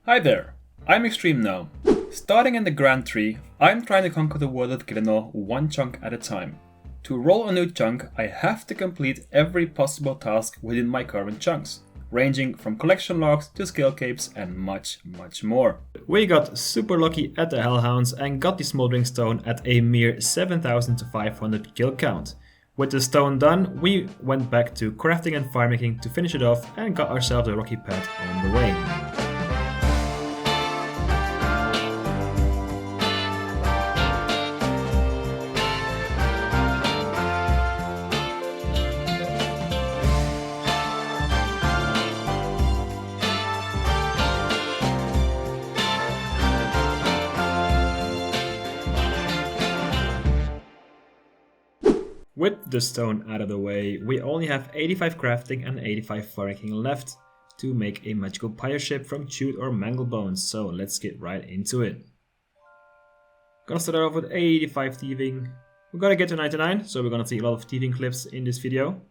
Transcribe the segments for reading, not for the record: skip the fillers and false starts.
Hi there, I'm Xtreme now. Starting in the Grand Tree, I'm trying to conquer the world of Xtreme one chunk at a time. To roll a new chunk, I have to complete every possible task within my current chunks, ranging from collection logs to skill capes and much more. We got super lucky at the Hellhounds and got the Smoldering Stone at a mere 7,500 kill count. With the stone done, we went back to crafting and firemaking to finish it off and got ourselves a rocky pad on the way. With the stone out of the way, we only have 85 crafting and 85 firemaking left to make a magical pyre ship from chewed or mangled bones, so let's get right into it. Gonna start off with 85 thieving. We're gonna get to 99, so we're gonna see a lot of thieving clips in this video.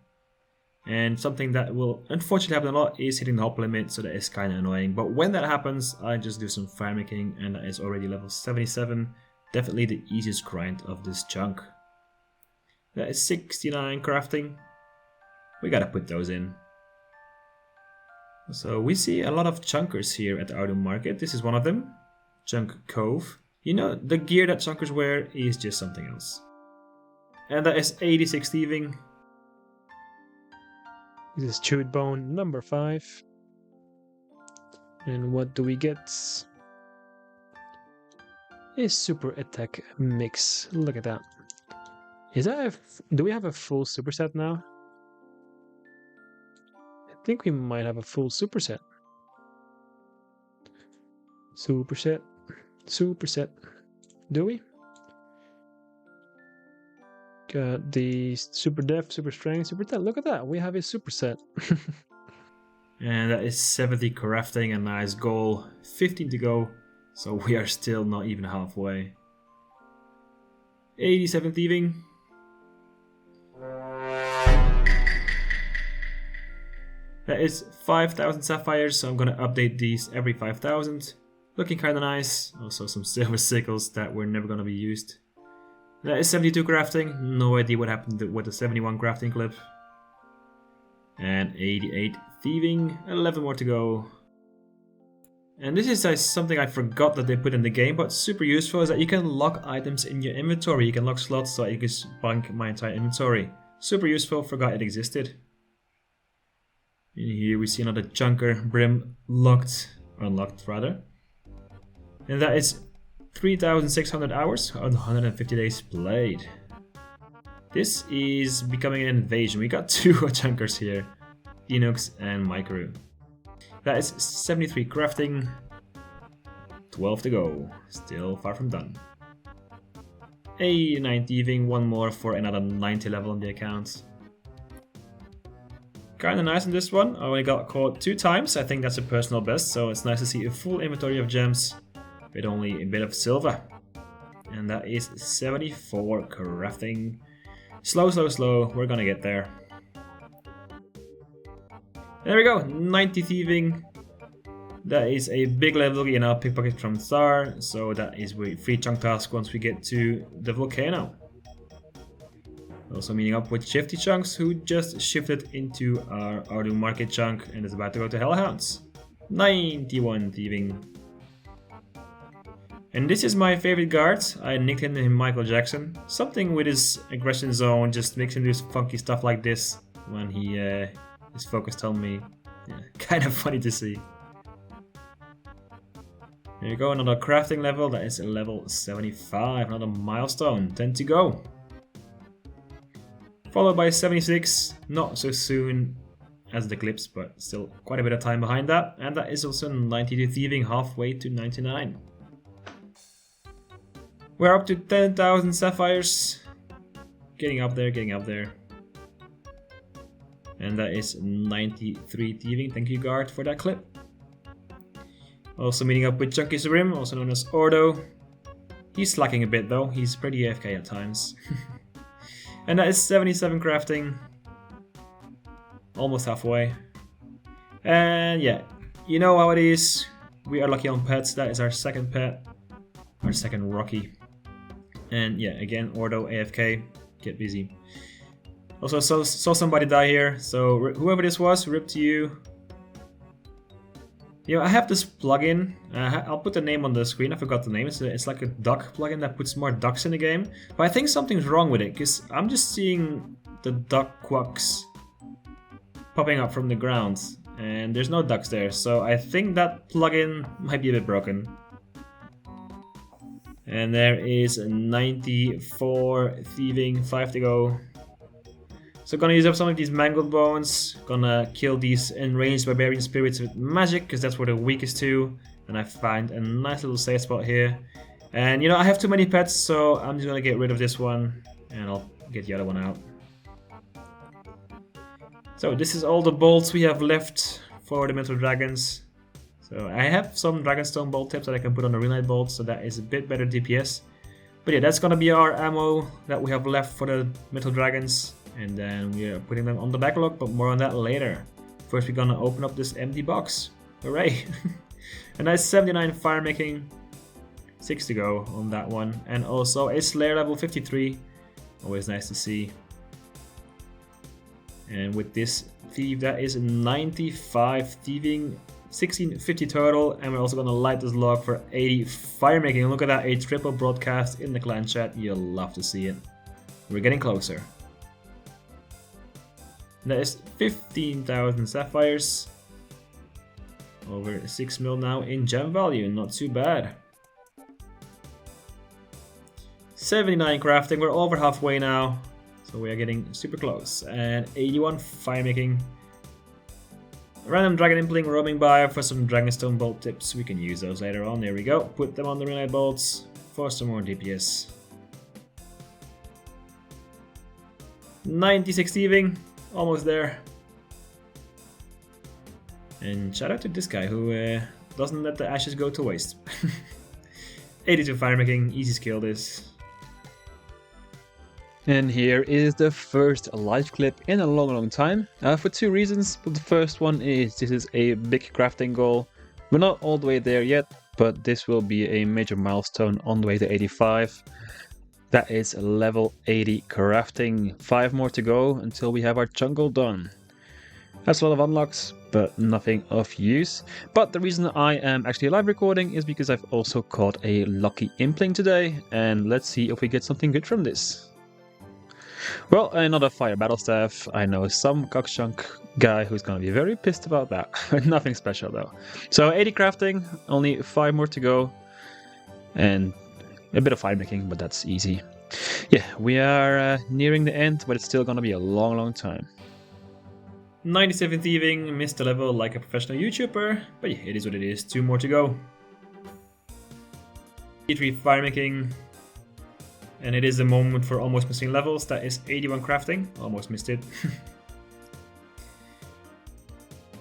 And something that will unfortunately happen a lot is hitting the hop limit, so that is kinda annoying. But when that happens, I just do some firemaking, and that is already level 77. Definitely the easiest grind of this chunk. That is 69 crafting. We gotta put those in. So we see a lot of chunkers here at the auto market. This is one of them. Chunk Cove. You know, the gear that chunkers wear is just something else. And that is 86 thieving. This is chewed bone number 5. And what do we get? A super attack mix. Look at that. Do we have a full superset now? I think we might have a full superset. Superset. Do we? Got the super def, super strength, super attack. Look at that. We have a superset. And that is 70 crafting, a nice goal. 15 to go. So we are still not even halfway. 87 thieving. That is 5,000 sapphires, so I'm gonna update these every 5,000. Looking kinda nice. Also some silver sickles that were never gonna be used. That is 72 crafting. No idea what happened with the 71 crafting clip. And 88 thieving. 11 more to go. And this is something I forgot that they put in the game, but super useful, is that you can lock items in your inventory. You can lock slots, so I can just bunk my entire inventory. Super useful, forgot it existed. In here we see another chunker brim unlocked rather. And that is 3,600 hours on 150 days played. This is becoming an invasion. We got 2 chunkers here, Enox and Micro. That is 73 crafting, 12 to go, still far from done. 89 thieving, 1 more for another 90 level on the account. Kinda nice on this one. I only got caught 2 times. I think that's a personal best, so it's nice to see a full inventory of gems with only a bit of silver. And that is 74 crafting. Slow. We're gonna get there. There we go, 90 thieving. That is a big level in our pickpocket from Star, so that is a free chunk task once we get to the volcano. Also meeting up with Shifty Chunks, who just shifted into our auto market chunk and is about to go to Hellhounds. 91 thieving. And this is my favorite guard. I nicknamed him Michael Jackson. Something with his aggression zone just makes him do funky stuff like this when he is focused on me. Yeah, kind of funny to see. There you go, another crafting level. That is a level 75, another milestone. 10 to go. Followed by 76, not so soon as the clips, but still quite a bit of time behind that. And that is also 92 thieving, halfway to 99. We're up to 10,000 sapphires. Getting up there. And that is 93 thieving. Thank you, guard, for that clip. Also meeting up with Chunky Surim, also known as Ordo. He's slacking a bit though, he's pretty AFK at times. And that is 77 crafting. Almost halfway. And yeah, you know how it is. We are lucky on pets. That is our second pet. Our second Rocky. And yeah, again, Ordo, AFK. Get busy. Also saw somebody die here. So whoever this was, rip to you. You know, I have this plugin. I'll put the name on the screen. I forgot the name. It's like a duck plugin that puts more ducks in the game. But I think something's wrong with it because I'm just seeing the duck quacks popping up from the ground, and there's no ducks there. So I think that plugin might be a bit broken. And there is 94 thieving, 5 to go. So gonna use up some of these mangled bones, gonna kill these enraged barbarian spirits with magic, because that's where they're weakest to. And I find a nice little safe spot here. And you know, I have too many pets, so I'm just gonna get rid of this one, and I'll get the other one out. So this is all the bolts we have left for the Mithril dragons. So I have some Dragonstone bolt tips that I can put on the Relay bolts, so that is a bit better DPS. But yeah, that's gonna be our ammo that we have left for the Mithril dragons. And then we are putting them on the backlog, but more on that later. First we're gonna open up this empty box. Hooray! A nice 79 firemaking, 6 to go on that one. And also a Slayer level 53, always nice to see. And with this thief, that is 95 thieving, 1650 total, and we're also gonna light this log for 80 firemaking. And look at that, a triple broadcast in the clan chat. You'll love to see it. We're getting closer. That is 15,000 sapphires. Over 6 mil now in gem value, not too bad. 79 crafting, we're over halfway now. So we are getting super close. And 81 firemaking. Random dragon impling roaming by for some dragonstone bolt tips. We can use those later on. There we go. Put them on the relay bolts for some more DPS. 96 thieving. Almost there. And shout out to this guy who doesn't let the ashes go to waste. 82 firemaking, easy skill this. And here is the first live clip in a long time, for two reasons. But the first one is this is a big crafting goal. We're not all the way there yet, but this will be a major milestone on the way to 85. That is level 80 crafting. 5 more to go until we have our jungle done. That's a lot of unlocks, but nothing of use. But the reason I am actually live recording is because I've also caught a lucky impling today, and let's see if we get something good from this. Well, another fire battle staff. I know some cockchunk guy who's gonna be very pissed about that. Nothing special though. So 80 crafting, only 5 more to go, and a bit of firemaking, but that's easy. Yeah, we are nearing the end, but it's still gonna be a long time. 97 thieving, missed the level like a professional YouTuber, but yeah, it is what it is. 2 more to go. 83 firemaking, and it is the moment for almost missing levels. That is 81 crafting, almost missed it.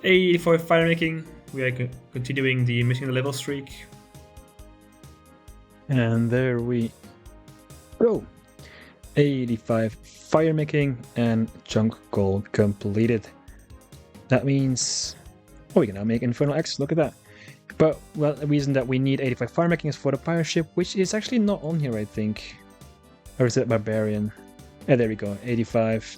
84 firemaking, we are continuing the missing the level streak. And there we go. 85 firemaking and chunk goal completed. That means, oh, we can now make Infernal X, look at that. But, well, the reason that we need 85 firemaking is for the pirate ship, which is actually not on here, I think. Or is it Barbarian? Yeah, there we go, 85.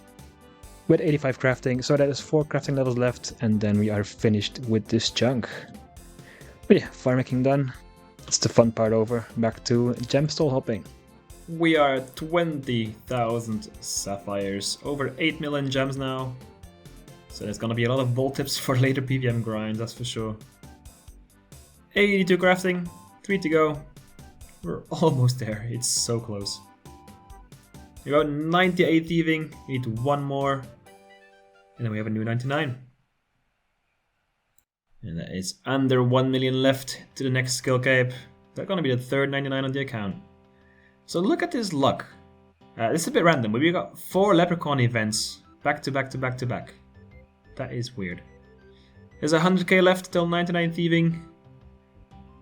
With 85 crafting, so that is 4 crafting levels left, and then we are finished with this chunk. But yeah, firemaking done. It's the fun part over. Back to gemstone hopping. We are at 20,000 sapphires, over 8 million gems now. So there's gonna be a lot of bolt tips for later PVM grinds, that's for sure. 82 crafting, 3 to go. We're almost there, it's so close. We got 98 thieving, we need 1 more. And then we have a new 99. And that is under 1 million left to the next skill cape. That's gonna be the third 99 on the account. So look at this luck. This is a bit random, but we got 4 leprechaun events back to back to back to back. That is weird. There's 100k left till 99 thieving.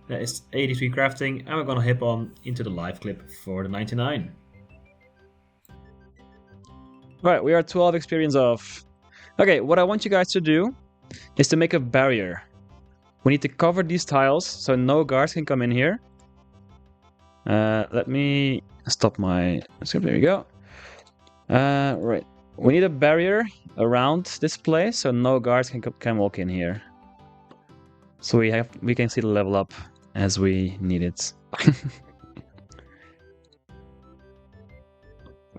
That is 83 crafting, and we're gonna hip on into the live clip for the 99. Right, we are 12 experience off. Okay, what I want you guys to do is to make a barrier we need to cover these tiles so no guards can come in here. Let me stop my script. There we go. Right. We need a barrier around this place so no guards can walk in here. So we can see the level up as we need it.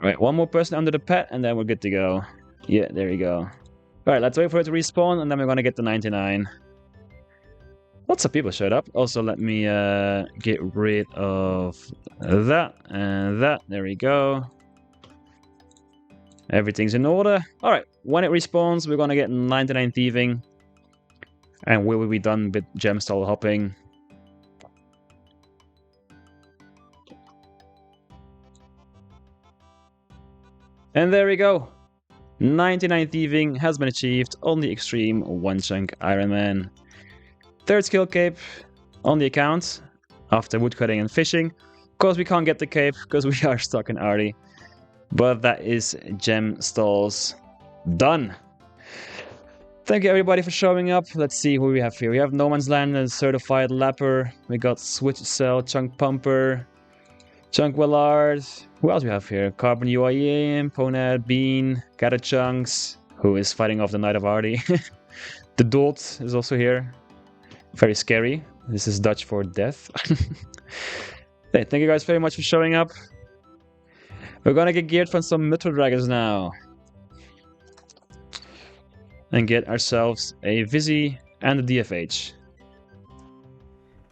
Right, one more person under the pet and then we're good to go. Yeah, there you go. Alright, let's wait for it to respawn and then we're gonna get the 99. Lots of people showed up. Also, let me get rid of that and that. There we go. Everything's in order. Alright, when it respawns, we're gonna get 99 thieving. And we will be done with gemstone hopping. And there we go. 99 thieving has been achieved on the Xtreme One Chunk Iron Man. Third skill cape on the account after woodcutting and fishing. Of course, we can't get the cape because we are stuck in Arty. But that is gem stalls done. Thank you everybody for showing up. Let's see who we have here. We have No Man's Land and Certified Lapper. We got Switch Cell, Chunk Pumper, Chunk Willard. Who else we have here? Carbon UIM, Ponad, Bean, Gather Chunks, who is fighting off the Knight of Arty. The Dolt is also here. Very scary. This is Dutch for death. Hey, thank you guys very much for showing up. We're gonna get geared from some Mithril Dragons now. And get ourselves a Vizzy and a DFH.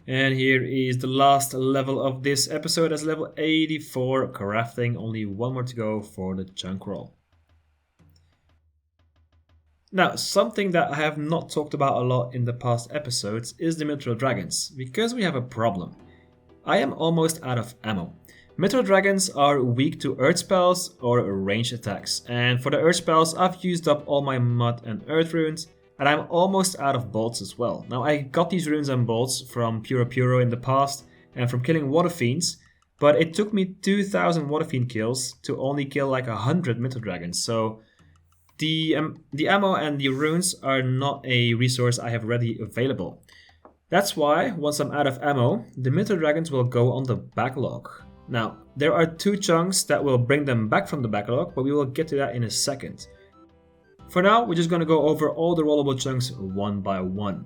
And here is the last level of this episode as level 84 crafting. Only one more to go for the chunk roll. Now, something that I have not talked about a lot in the past episodes is the Mithril Dragons, because we have a problem. I am almost out of ammo. Mithril Dragons are weak to earth spells or ranged attacks, and for the earth spells I've used up all my mud and earth runes, and I'm almost out of bolts as well. Now I got these runes and bolts from Puro in the past and from killing water fiends, but it took me 2000 water fiend kills to only kill like 100 Mithril Dragons, so the ammo and the runes are not a resource I have readily available. That's why, once I'm out of ammo, the Mithril Dragons will go on the backlog. Now, there are 2 chunks that will bring them back from the backlog, but we will get to that in a second. For now, we're just going to go over all the rollable chunks one by one.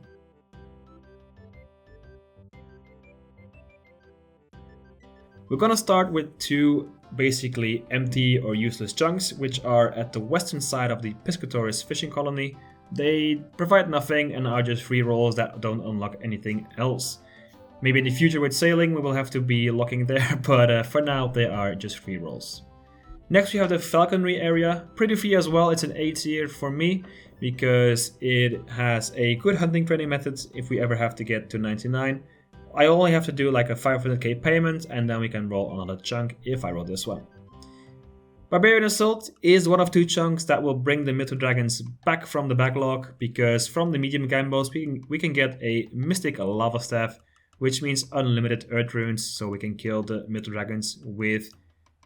We're going to start with 2 basically empty or useless chunks, which are at the western side of the Piscatoris fishing colony. They provide nothing and are just free rolls that don't unlock anything else. Maybe in the future with sailing we will have to be locking there, but for now they are just free rolls. Next we have the falconry area, pretty free as well. It's an A tier for me because it has a good hunting training method if we ever have to get to 99. I only have to do like a 500k payment and then we can roll another chunk if I roll this one. Barbarian Assault is one of 2 chunks that will bring the Mithril Dragons back from the backlog, because from the medium gambos we can get a Mystic Lava Staff, which means unlimited earth runes, so we can kill the Mithril Dragons with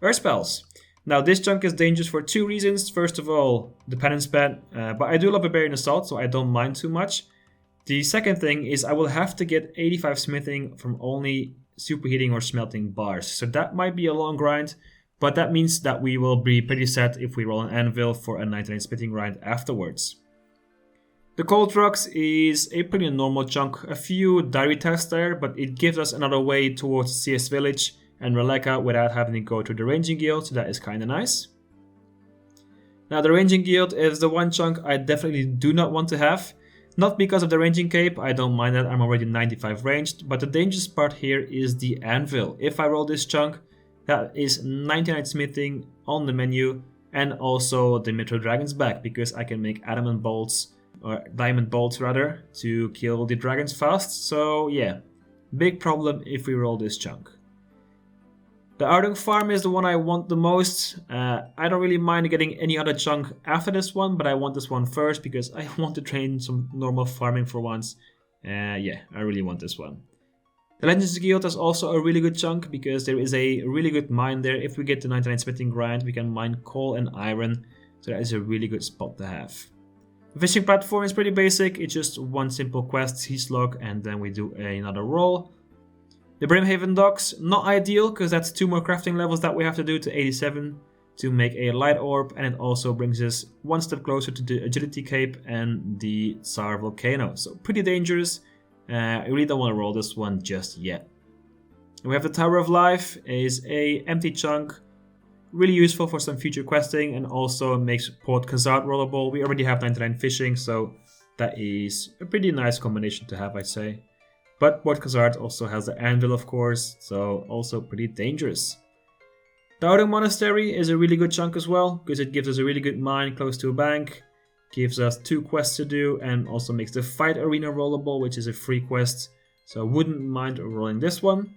earth spells. Now this chunk is dangerous for 2 reasons. First of all, the penance pet, but I do love Barbarian Assault, so I don't mind too much. The second thing is I will have to get 85 smithing from only superheating or smelting bars, so that might be a long grind, but that means that we will be pretty set if we roll an anvil for a 99 smithing grind afterwards. The Cold Rocks is a pretty normal chunk, a few diary tests there, but it gives us another way towards CS Village and Releka without having to go to the Ranging Guild, so that is kinda nice. Now the Ranging Guild is the one chunk I definitely do not want to have. Not because of the ranging cape, I don't mind that, I'm already 95 ranged, but the dangerous part here is the anvil. If I roll this chunk, that is 99 smithing on the menu, and also the Mithril Dragons back, because I can make adamant bolts, or diamond bolts rather, to kill the dragons fast, so yeah, big problem if we roll this chunk. The Ardung farm is the one I want the most. I don't really mind getting any other chunk after this one, but I want this one first because I want to train some normal farming for once. Yeah, I really want this one. The Legends Guild is also a really good chunk because there is a really good mine there. If we get the 99 smithing grind, we can mine coal and iron, so that is a really good spot to have. The fishing platform is pretty basic. It's just one simple quest, Seas Log, and then we do another roll. The Brimhaven docks, not ideal, because that's 2 more crafting levels that we have to do to 87 to make a light orb, and it also brings us one step closer to the agility cape and the Tsar volcano. So pretty dangerous. I really don't want to roll this one just yet. And we have the Tower of Life, is a empty chunk, really useful for some future questing, and also makes Port Khazard rollable. We already have 99 fishing, so that is a pretty nice combination to have, I'd say. But Port Khazard also has the anvil, of course, so also pretty dangerous. The Outing Monastery is a really good chunk as well, because it gives us a really good mine close to a bank, gives us 2 quests to do, and also makes the Fight Arena rollable, which is a free quest, so I wouldn't mind rolling this one.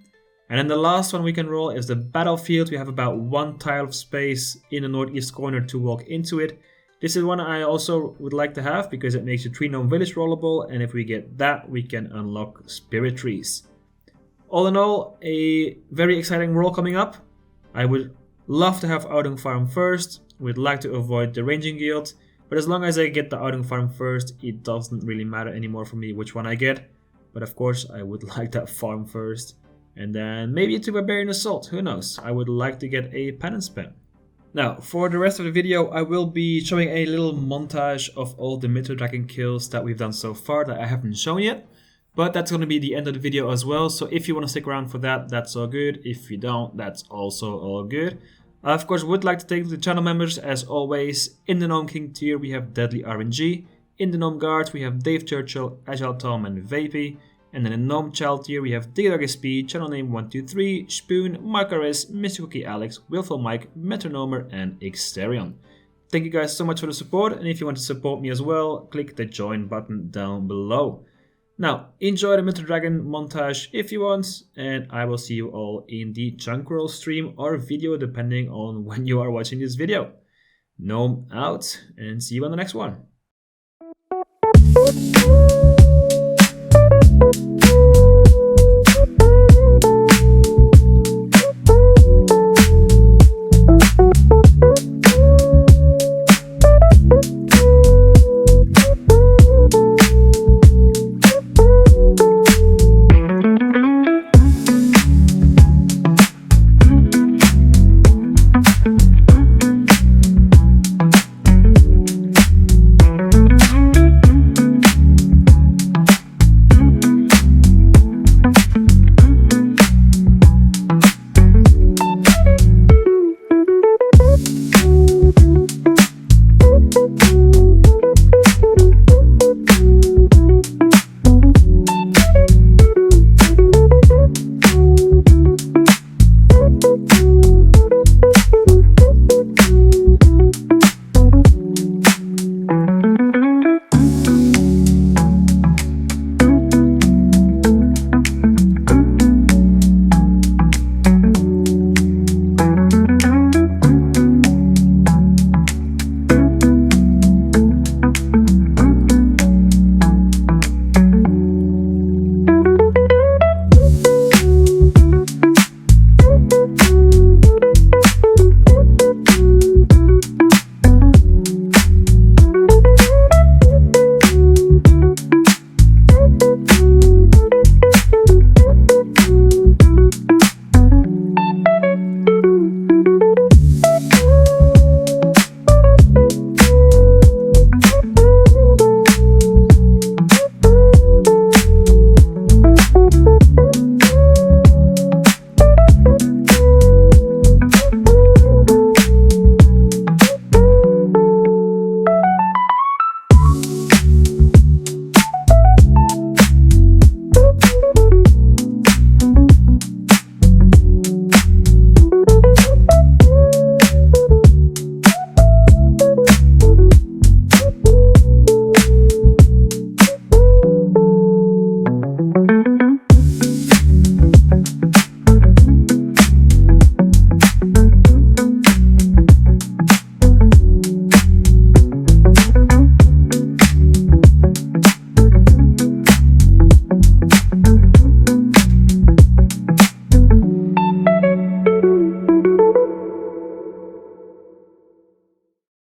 And then the last one we can roll is the Battlefield. We have about 1 tile of space in the northeast corner to walk into it. This is one I also would like to have, because it makes a 3 gnome village rollable, and if we get that, we can unlock spirit trees. All in all, a very exciting roll coming up. I would love to have Outing Farm first, would like to avoid the Ranging Guild, but as long as I get the Outing Farm first, it doesn't really matter anymore for me which one I get. But of course, I would like that farm first, and then maybe a Barbarian Assault, who knows. I would like to get a Penance Pen. Now, for the rest of the video, I will be showing a little montage of all the Mithril Dragon kills that we've done so far that I haven't shown yet. But that's going to be the end of the video as well, so if you want to stick around for that, that's all good. If you don't, that's also all good. I of course would like to thank the channel members as always. In the Gnome King tier we have Deadly RNG. In the Gnome Guard we have Dave Churchill, Agile Tom and Vapey. And in the Gnome Child tier we have DigDogSP, channel name 123, Spoon, Marcaris, Mr. Cookie Alex, Willful Mike, Metronomer and Xterion. Thank you guys so much for the support, and if you want to support me as well, click the join button down below. Now, enjoy the Mithril Dragon montage if you want, and I will see you all in the chunk roll stream or video depending on when you are watching this video. Gnome out, and see you on the next one.